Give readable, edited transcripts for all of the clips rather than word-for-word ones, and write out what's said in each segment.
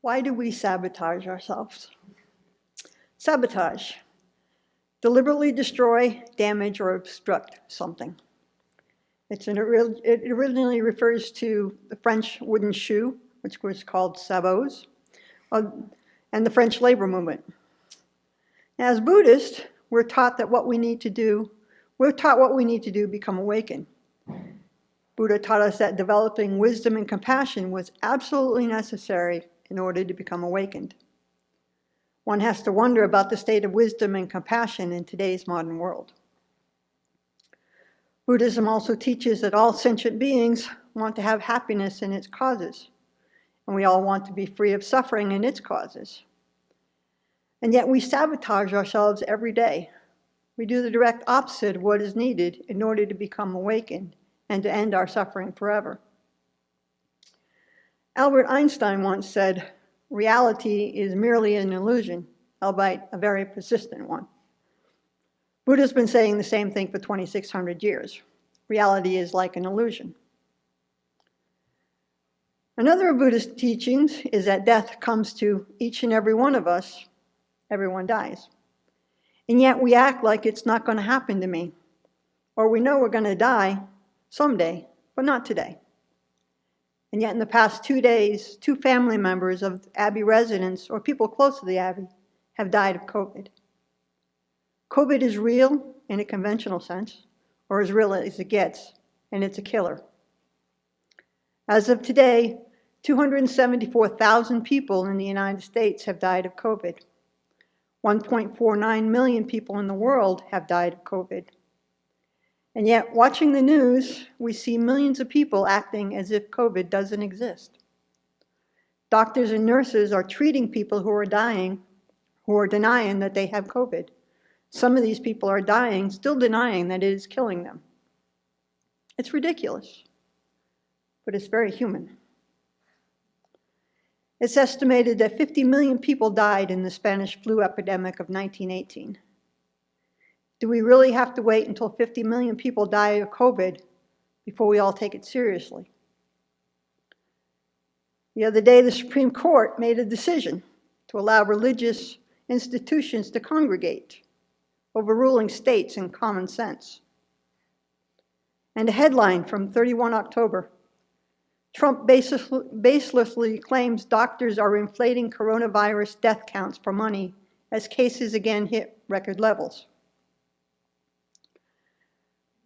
Why do we sabotage ourselves? Sabotage. Deliberately destroy, damage, or obstruct something. It originally refers to the French wooden shoe, which was called sabots, and the French labor movement. As Buddhists, we're taught what we need to do to become awakened. Buddha taught us that developing wisdom and compassion was absolutely necessary in order to become awakened. One has to wonder about the state of wisdom and compassion in today's modern world. Buddhism also teaches that all sentient beings want to have happiness in its causes, and we all want to be free of suffering in its causes. And yet we sabotage ourselves every day. We do the direct opposite of what is needed in order to become awakened and to end our suffering forever. Albert Einstein once said, "Reality is merely an illusion, albeit a very persistent one." Buddha's been saying the same thing for 2,600 years. Reality is like an illusion. Another of Buddha's teachings is that death comes to each and every one of us. Everyone dies. And yet we act like it's not going to happen to me. Or we know we're going to die someday, but not today. And yet in the past 2 days, 2 family members of Abbey residents or people close to the Abbey have died of COVID. COVID is real in a conventional sense, or as real as it gets, and it's a killer. As of today, 274,000 people in the United States have died of COVID. 1.49 million people in the world have died of COVID. And yet, watching the news, we see millions of people acting as if COVID doesn't exist. Doctors and nurses are treating people who are dying, who are denying that they have COVID. Some of these people are dying, still denying that it is killing them. It's ridiculous, but it's very human. It's estimated that 50 million people died in the Spanish flu epidemic of 1918. Do we really have to wait until 50 million people die of COVID before we all take it seriously? The other day, the Supreme Court made a decision to allow religious institutions to congregate, overruling states and common sense. And a headline from 31 October, Trump baselessly claims doctors are inflating coronavirus death counts for money as cases again hit record levels.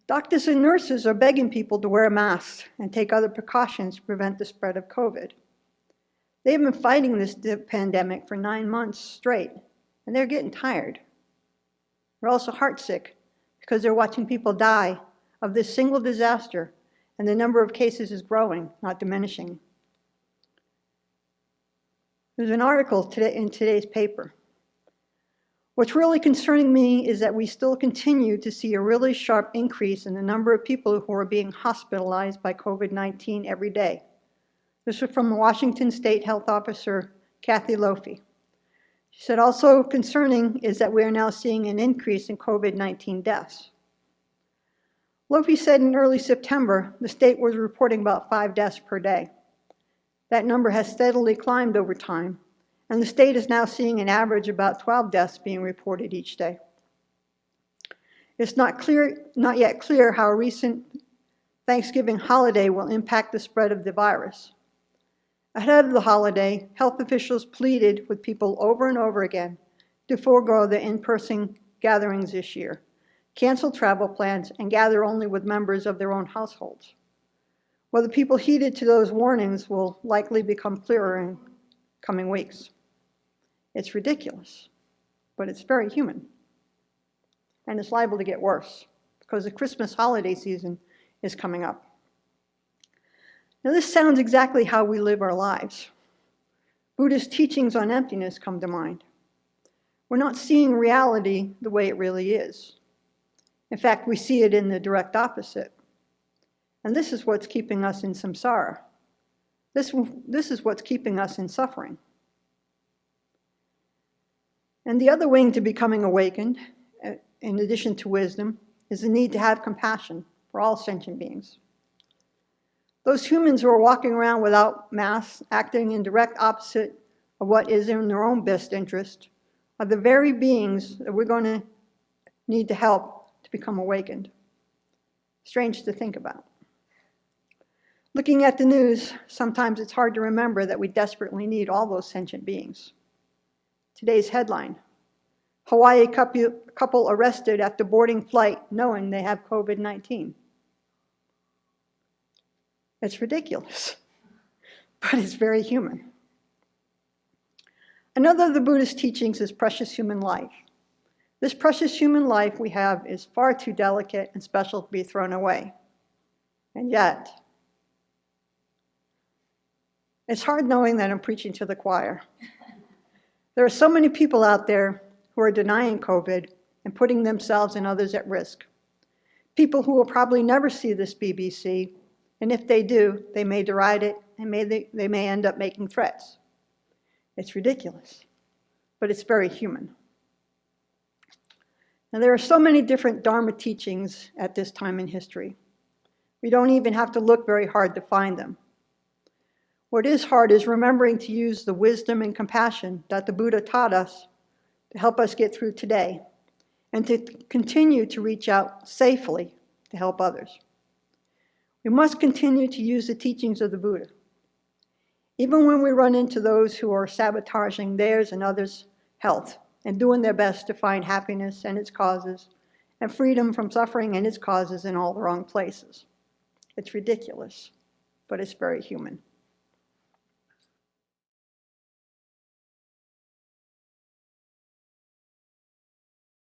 Doctors and nurses are begging people to wear masks and take other precautions to prevent the spread of COVID. They have been fighting this pandemic for 9 months straight, and they're getting tired. They're also heartsick because they're watching people die of this single disaster, and the number of cases is growing, not diminishing. There's an article today in today's paper. What's really concerning me is that we still continue to see a really sharp increase in the number of people who are being hospitalized by COVID-19 every day. This was from Washington State Health Officer Kathy Lofi. She said, also concerning is that we are now seeing an increase in COVID-19 deaths. Lofi said in early September, the state was reporting about 5 deaths per day. That number has steadily climbed over time, and the state is now seeing an average about 12 deaths being reported each day. It's not yet clear how a recent Thanksgiving holiday will impact the spread of the virus. Ahead of the holiday, health officials pleaded with people over and over again to forego the in-person gatherings this year, cancel travel plans, and gather only with members of their own households. Whether people heeded to those warnings will likely become clearer in coming weeks. It's ridiculous, but it's very human. And it's liable to get worse because the Christmas holiday season is coming up. Now, this sounds exactly how we live our lives. Buddhist teachings on emptiness come to mind. We're not seeing reality the way it really is. In fact, we see it in the direct opposite. And this is what's keeping us in samsara. This is what's keeping us in suffering. And the other wing to becoming awakened, in addition to wisdom, is the need to have compassion for all sentient beings. Those humans who are walking around without masks, acting in direct opposite of what is in their own best interest are the very beings that we're going to need to help to become awakened. Strange to think about. Looking at the news, sometimes it's hard to remember that we desperately need all those sentient beings. Today's headline: Hawaii couple arrested after boarding flight knowing they have COVID-19. It's ridiculous, but it's very human. Another of the Buddhist teachings is precious human life. This precious human life we have is far too delicate and special to be thrown away. And yet, it's hard knowing that I'm preaching to the choir. There are so many people out there who are denying COVID and putting themselves and others at risk. People who will probably never see this BBC, and if they do, they may deride it, and they may end up making threats. It's ridiculous, but it's very human. Now, there are so many different Dharma teachings at this time in history. We don't even have to look very hard to find them. What is hard is remembering to use the wisdom and compassion that the Buddha taught us to help us get through today, and to continue to reach out safely to help others. We must continue to use the teachings of the Buddha. Even when we run into those who are sabotaging theirs and others' health and doing their best to find happiness and its causes and freedom from suffering and its causes in all the wrong places. It's ridiculous, but it's very human.